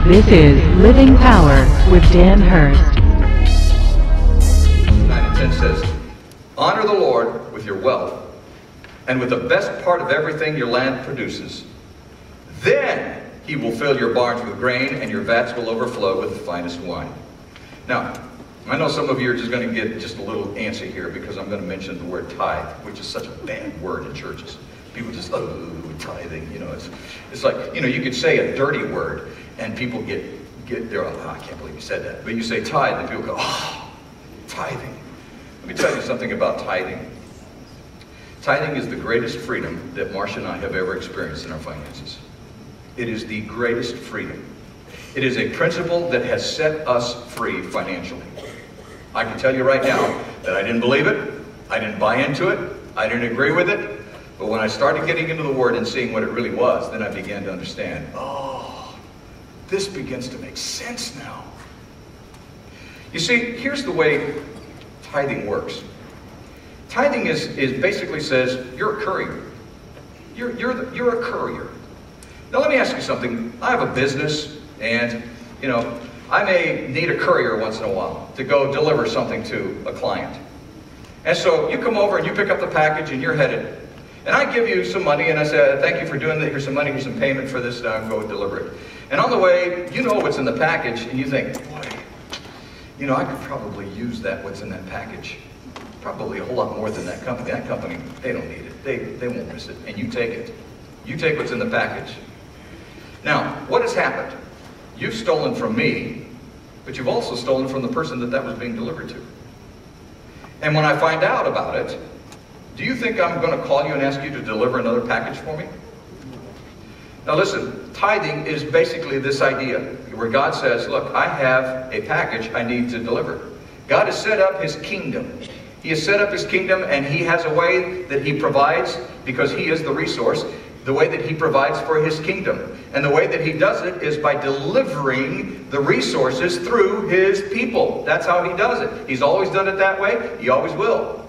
This is Living Power with Dan Hurst. 9 and 10 says, honor the Lord with your wealth and with the best part of everything your land produces. Then he will fill your barns with grain and your vats will overflow with the finest wine. Now, I know some of you are just going to get just a little antsy here because I'm going to mention the word tithe, which is such a bad word in churches. People just, oh, tithing, you know, it's like, you know, you could say a dirty word and people get there, oh, I can't believe you said that. But you say tithe and people go, oh, tithing. Let me tell you something about tithing. Tithing is the greatest freedom that Marcia and I have ever experienced in our finances. It is the greatest freedom. It is a principle that has set us free financially. I can tell you right now that I didn't believe it, I didn't buy into it, I didn't agree with it, but when I started getting into the Word and seeing what it really was, then I began to understand, oh, this begins to make sense now. You see, here's the way tithing works. Tithing is basically says, you're a courier. You're a courier. Now let me ask you something. I have a business and, you know, I may need a courier once in a while to go deliver something to a client. And so you come over and you pick up the package and you're headed. And I give you some money and I say, thank you for doing that. Here's some money, here's some payment for this, now go deliver it. And on the way, you know what's in the package and you think, boy, you know, I could probably use that, what's in that package. Probably a whole lot more than that company. That company, they don't need it. They won't miss it. And you take it. You take what's in the package. Now, what has happened? You've stolen from me, but you've also stolen from the person that was being delivered to. And when I find out about it, do you think I'm going to call you and ask you to deliver another package for me? Now listen, tithing is basically this idea where God says, look, I have a package I need to deliver. God has set up his kingdom. He has set up his kingdom and he has a way that he provides because he is the resource. The way that he provides for his kingdom. And the way that he does it is by delivering the resources through his people. That's how he does it. He's always done it that way. He always will.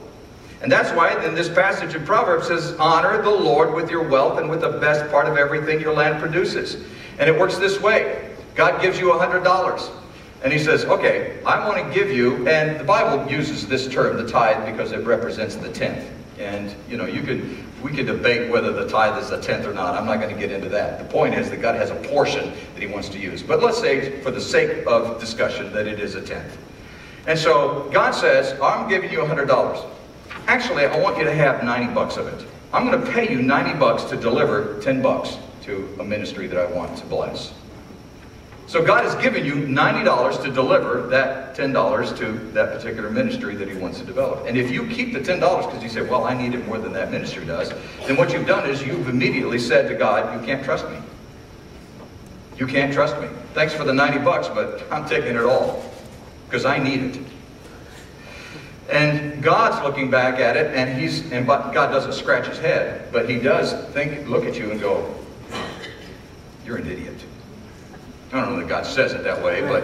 And that's why in this passage in Proverbs says, honor the Lord with your wealth and with the best part of everything your land produces. And it works this way. God gives you $100. And he says, okay, I want to give you, and the Bible uses this term, the tithe, because it represents the tenth. And, you know, we could debate whether the tithe is a tenth or not. I'm not going to get into that. The point is that God has a portion that he wants to use. But let's say, for the sake of discussion, that it is a tenth. And so God says, I'm giving you $100. Actually, I want you to have 90 bucks of it. I'm going to pay you 90 bucks to deliver 10 bucks to a ministry that I want to bless. So God has given you $90 to deliver that $10 to that particular ministry that he wants to develop. And if you keep the $10 because you say, well, I need it more than that ministry does, then what you've done is you've immediately said to God, you can't trust me. You can't trust me. Thanks for the 90 bucks, but I'm taking it all because I need it. And God's looking back at it, and God doesn't scratch his head, but he does look at you and go, you're an idiot. I don't know that God says it that way, but,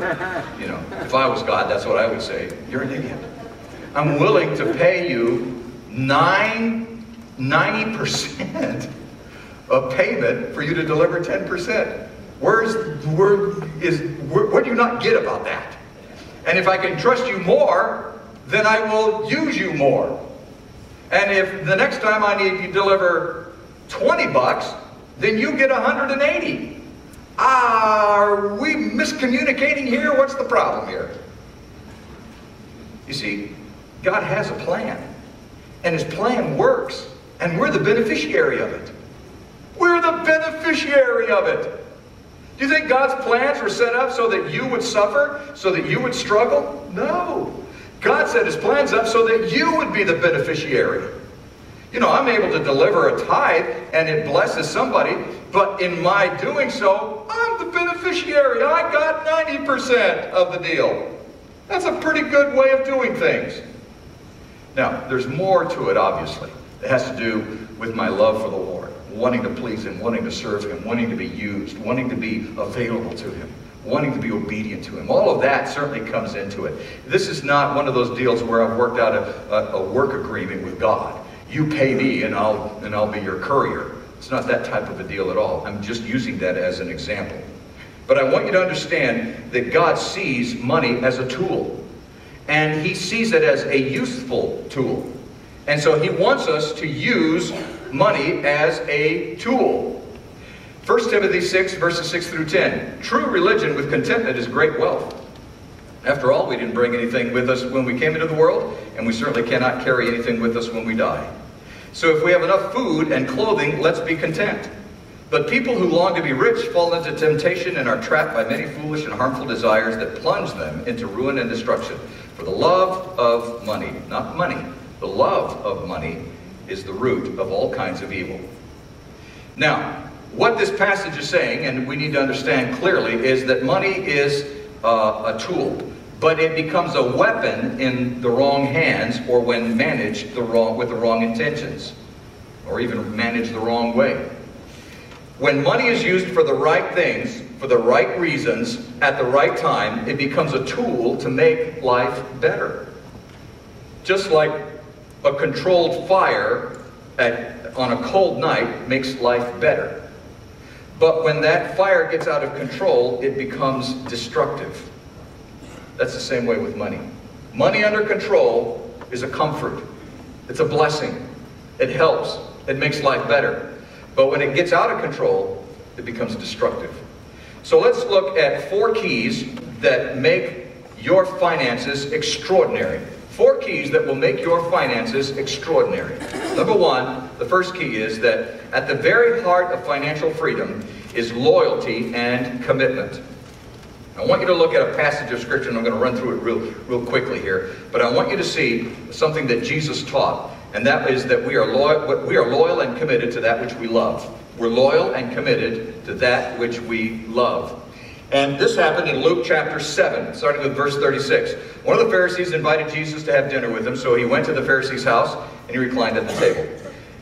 you know, if I was God, that's what I would say. You're an idiot. I'm willing to pay you 90% of payment for you to deliver 10%. What do you not get about that? And if I can trust you more, then I will use you more. And if the next time I need you to deliver 20 bucks, then you get 180. Are we miscommunicating here? What's the problem here? You see, God has a plan. And his plan works. And we're the beneficiary of it. We're the beneficiary of it. Do you think God's plans were set up so that you would suffer? So that you would struggle? No. God set his plans up so that you would be the beneficiary. You know, I'm able to deliver a tithe and it blesses somebody, but in my doing so, I'm the beneficiary. I got 90% of the deal. That's a pretty good way of doing things. Now, there's more to it, obviously. It has to do with my love for the Lord, wanting to please him, wanting to serve him, wanting to be used, wanting to be available to him, wanting to be obedient to him. All of that certainly comes into it. This is not one of those deals where I've worked out a work agreement with God. You pay me and I'll be your courier. It's not that type of a deal at all. I'm just using that as an example. But I want you to understand that God sees money as a tool. And he sees it as a useful tool. And so he wants us to use money as a tool. 1 Timothy 6, verses 6 through 10. True religion with contentment is great wealth. After all, we didn't bring anything with us when we came into the world, and we certainly cannot carry anything with us when we die. So if we have enough food and clothing, let's be content. But people who long to be rich fall into temptation and are trapped by many foolish and harmful desires that plunge them into ruin and destruction. For the love of money, not money, the love of money is the root of all kinds of evil. Now, what this passage is saying, and we need to understand clearly, is that money is a tool, but it becomes a weapon in the wrong hands or when managed with the wrong intentions, or even managed the wrong way. When money is used for the right things, for the right reasons, at the right time, it becomes a tool to make life better. Just like a controlled fire on a cold night makes life better. But when that fire gets out of control, it becomes destructive. That's the same way with money. Money under control is a comfort. It's a blessing. It helps. It makes life better. But when it gets out of control, it becomes destructive. So let's look at 4 keys that make your finances extraordinary. 4 keys that will make your finances extraordinary. Number 1, the first key is that at the very heart of financial freedom is loyalty and commitment. I want you to look at a passage of Scripture, and I'm going to run through it real quickly here. But I want you to see something that Jesus taught, and that is that we are loyal and committed to that which we love. We're loyal and committed to that which we love. And this happened in Luke chapter 7, starting with verse 36. One of the Pharisees invited Jesus to have dinner with him, so he went to the Pharisee's house and he reclined at the table.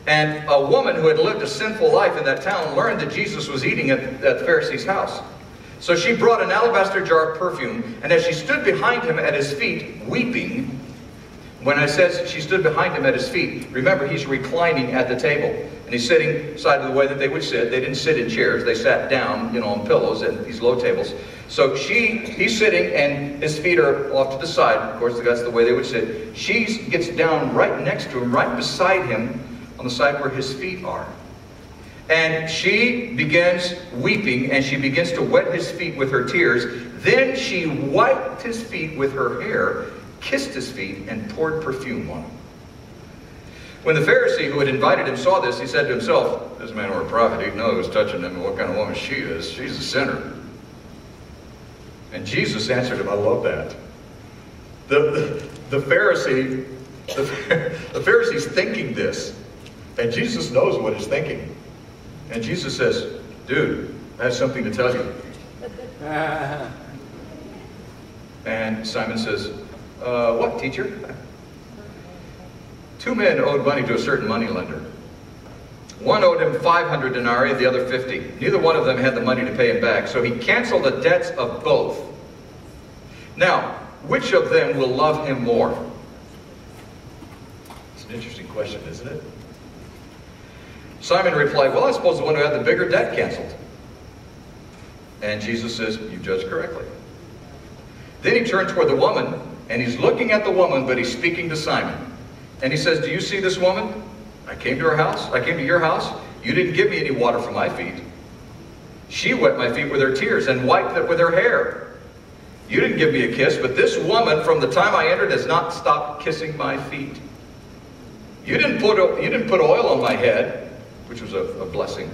And a woman who had lived a sinful life in that town learned that Jesus was eating at the Pharisee's house. So she brought an alabaster jar of perfume, and as she stood behind him at his feet, weeping, when I says she stood behind him at his feet, remember he's reclining at the table. And he's sitting side of the way that they would sit. They didn't sit in chairs. They sat down, on pillows at these low tables. So he's sitting and his feet are off to the side. Of course, that's the way they would sit. She gets down right next to him, right beside him, on the side where his feet are. And she begins weeping, and she begins to wet his feet with her tears. Then she wiped his feet with her hair, kissed his feet, and poured perfume on him. When the Pharisee who had invited him saw this, he said to himself, "This man were a prophet. He'd know who was touching him and what kind of woman she is. She's a sinner." And Jesus answered him. I love that. The Pharisee's thinking this, and Jesus knows what he's thinking. And Jesus says, "Dude, I have something to tell you." And Simon says, "What, teacher?" 2 men owed money to a certain moneylender. One owed him 500 denarii, the other 50. Neither one of them had the money to pay him back, so he canceled the debts of both. Now, which of them will love him more? It's an interesting question, isn't it? Simon replied, "Well, I suppose the one who had the bigger debt canceled." And Jesus says, "You judged correctly." Then he turned toward the woman, and he's looking at the woman, but he's speaking to Simon. And he says, "Do you see this woman? I came to her house. I came to your house. You didn't give me any water for my feet. She wet my feet with her tears and wiped it with her hair. You didn't give me a kiss, but this woman, from the time I entered, has not stopped kissing my feet. You didn't put oil on my head," which was a blessing,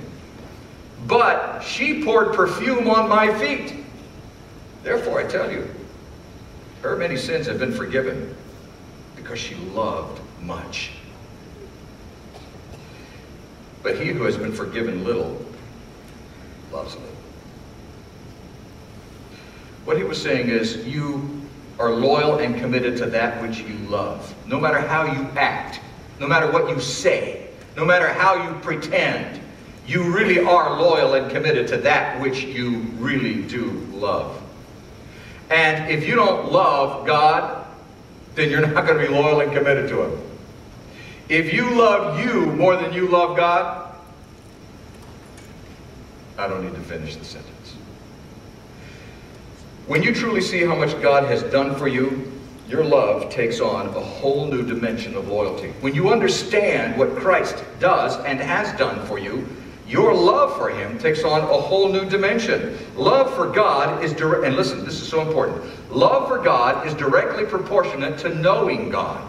"but she poured perfume on my feet. Therefore, I tell you, her many sins have been forgiven, because she loved much. But he who has been forgiven little loves little." What he was saying is, you are loyal and committed to that which you love. No matter how you act, no matter what you say, no matter how you pretend, you really are loyal and committed to that which you really do love. And if you don't love God, then you're not going to be loyal and committed to him. If you love you more than you love God, I don't need to finish the sentence. When you truly see how much God has done for you, your love takes on a whole new dimension of loyalty. When you understand what Christ does and has done for you, your love for him takes on a whole new dimension. Love for God is direct, and listen, this is so important. Love for God is directly proportionate to knowing God.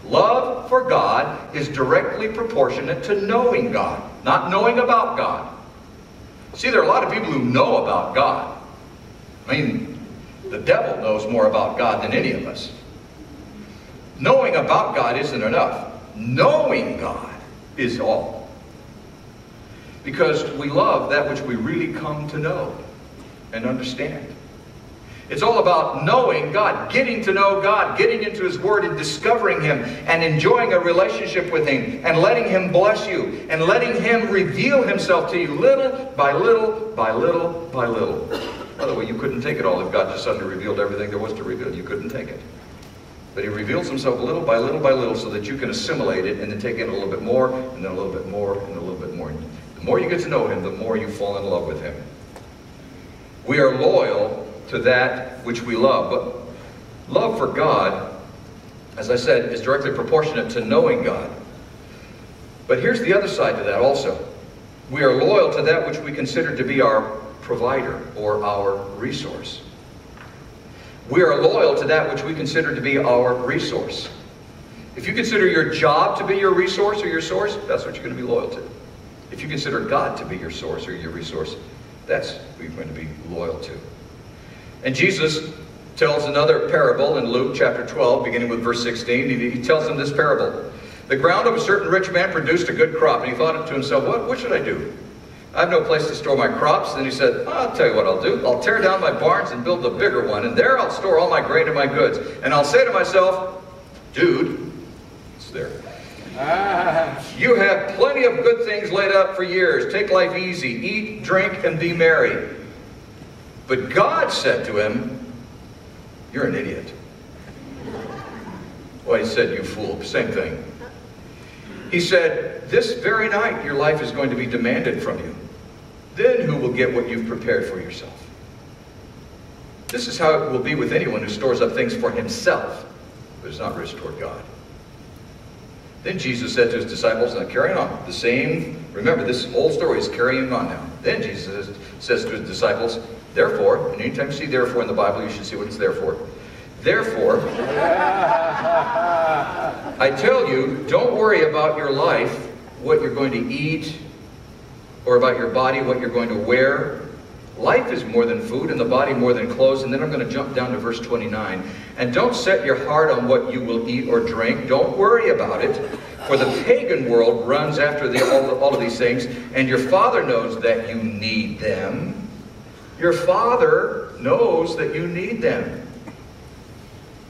Love for God is directly proportionate to knowing God, not knowing about God. See, there are a lot of people who know about God. I mean, the devil knows more about God than any of us. Knowing about God isn't enough. Knowing God is all. Because we love that which we really come to know and understand. It's all about knowing God, getting to know God, getting into his word and discovering him and enjoying a relationship with him and letting him bless you and letting him reveal himself to you little by little by little by little. By the way, you couldn't take it all if God just suddenly revealed everything there was to reveal. You couldn't take it. But he reveals himself little by little by little so that you can assimilate it and then take in a little bit more and then a little bit more and a little bit more. The more you get to know him, the more you fall in love with him. We are loyal to that which we love. But love for God, as I said, is directly proportionate to knowing God. But here's the other side to that also. We are loyal to that which we consider to be our provider or our resource. We are loyal to that which we consider to be our resource. If you consider your job to be your resource or your source, that's what you're going to be loyal to. If you consider God to be your source or your resource, that's what you're going to be loyal to. And Jesus tells another parable in Luke chapter 12, beginning with verse 16. He tells them this parable. The ground of a certain rich man produced a good crop, and he thought to himself, what should I do? I have no place to store my crops. Then he said, I'll tell you what I'll do. I'll tear down my barns and build a bigger one, and there I'll store all my grain and my goods. And I'll say to myself, dude, it's there. You have plenty of good things laid up for years. Take life easy. Eat, drink, and be merry. But God said to him, you're an idiot. Well, he said, you fool. Same thing. He said, this very night your life is going to be demanded from you. Then who will get what you've prepared for yourself? This is how it will be with anyone who stores up things for himself, but is not rich toward God. Then Jesus said to his disciples, now carrying on, the same, remember this whole story is carrying on now. Then Jesus says to his disciples, therefore, and anytime you see therefore in the Bible, you should see what it's there for. Therefore, I tell you, don't worry about your life, what you're going to eat, or about your body, what you're going to wear. Life is more than food, and the body more than clothes. And then I'm going to jump down to verse 29. And don't set your heart on what you will eat or drink. Don't worry about it, for the pagan world runs after all of these things, and your Father knows that you need them. Your Father knows that you need them.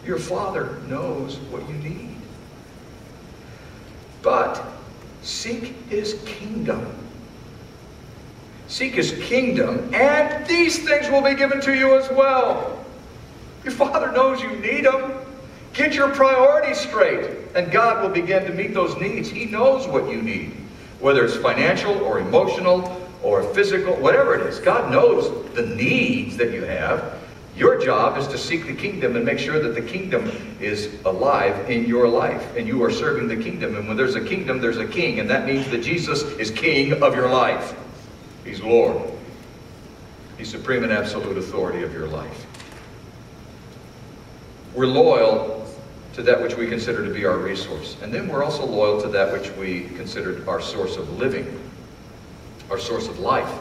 Your Father knows what you need. But seek his kingdom. Seek his kingdom, and these things will be given to you as well. Your Father knows you need them. Get your priorities straight, and God will begin to meet those needs. He knows what you need, whether it's financial or emotional or physical, whatever it is. God knows the needs that you have. Your job is to seek the kingdom and make sure that the kingdom is alive in your life, and you are serving the kingdom. And when there's a kingdom, there's a king, and that means that Jesus is king of your life. He's Lord. He's supreme and absolute authority of your life. We're loyal to that which we consider to be our resource. And then we're also loyal to that which we consider our source of living, our source of life.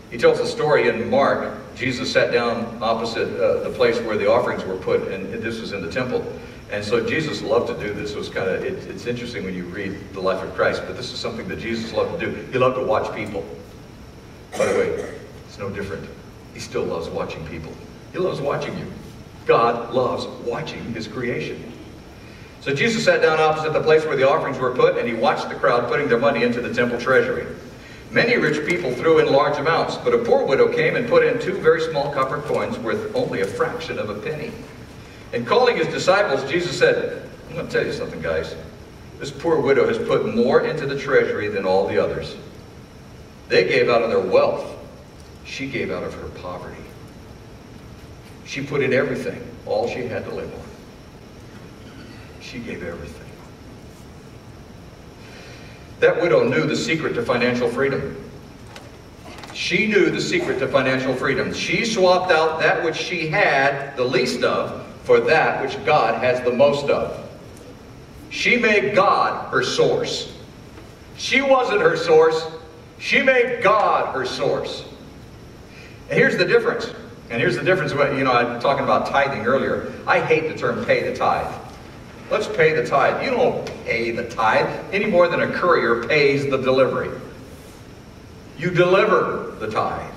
He tells a story in Mark. Jesus sat down opposite the place where the offerings were put, and this was in the temple. And so Jesus loved to do this. It was it's interesting when you read the life of Christ, but this is something that Jesus loved to do. He loved to watch people. By the way, it's no different. He still loves watching people. He loves watching you. God loves watching his creation. So Jesus sat down opposite the place where the offerings were put, and he watched the crowd putting their money into the temple treasury. Many rich people threw in large amounts, but a poor widow came and put in 2 very small copper coins worth only a fraction of a penny. And calling his disciples, Jesus said, I'm going to tell you something, guys. This poor widow has put more into the treasury than all the others. They gave out of their wealth. She gave out of her poverty. She put in everything, all she had to live on. She gave everything. That widow knew the secret to financial freedom. She knew the secret to financial freedom. She swapped out that which she had the least of for that which God has the most of. She made God her source. She wasn't her source. She made God her source. And here's the difference. And here's the difference. You know, I was talking about tithing earlier. I hate the term pay the tithe. Let's pay the tithe. You don't pay the tithe any more than a courier pays the delivery. You deliver the tithe.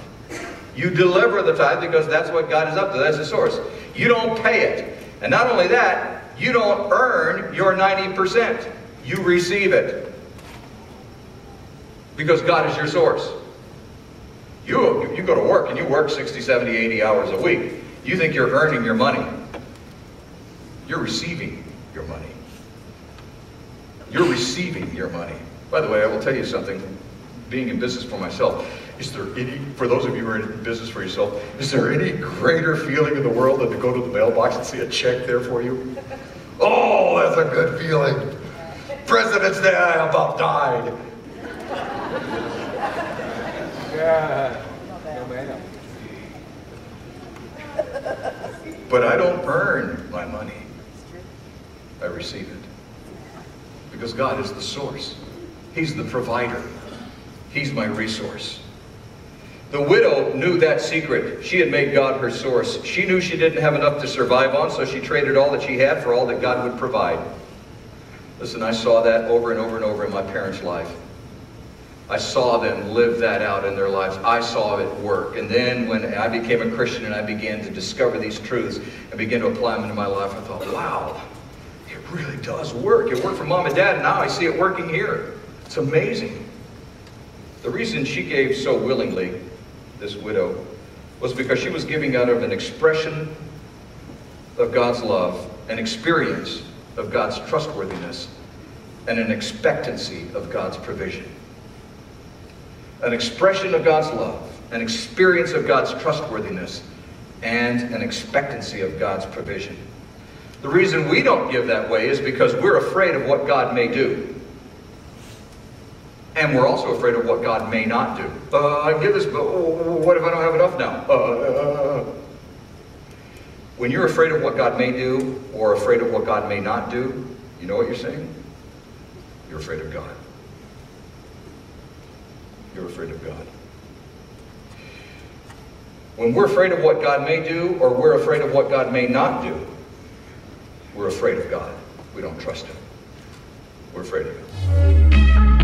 You deliver the tithe because that's what God is up to. That's the source. You don't pay it. And not only that, you don't earn your 90%. You receive it. Because God is your source. You go to work and you work 60, 70, 80 hours a week. You think you're earning your money. You're receiving your money. You're receiving your money. By the way, I will tell you something. Being in business for myself, for those of you who are in business for yourself, is there any greater feeling in the world than to go to the mailbox and see a check there for you? Oh, that's a good feeling. President's Day, I about died. Yeah. But I don't earn my money. I receive it. Because God is the source. He's the provider. He's my resource. The widow knew that secret. She had made God her source. She knew she didn't have enough to survive on, so she traded all that she had for all that God would provide. Listen, I saw that over and over and over in my parents' life. I saw them live that out in their lives. I saw it work. And then when I became a Christian and I began to discover these truths and began to apply them into my life, I thought, wow, it really does work. It worked for Mom and Dad, and now I see it working here. It's amazing. The reason she gave so willingly, this widow, was because she was giving out of an expression of God's love, an experience of God's trustworthiness, and an expectancy of God's provision. An expression of God's love, an experience of God's trustworthiness, and an expectancy of God's provision. The reason we don't give that way is because we're afraid of what God may do. And we're also afraid of what God may not do. I give this, but what if I don't have enough now? When you're afraid of what God may do or afraid of what God may not do, you know what you're saying? You're afraid of God. You're afraid of God. When we're afraid of what God may do or we're afraid of what God may not do, we're afraid of God. We don't trust Him. We're afraid of Him.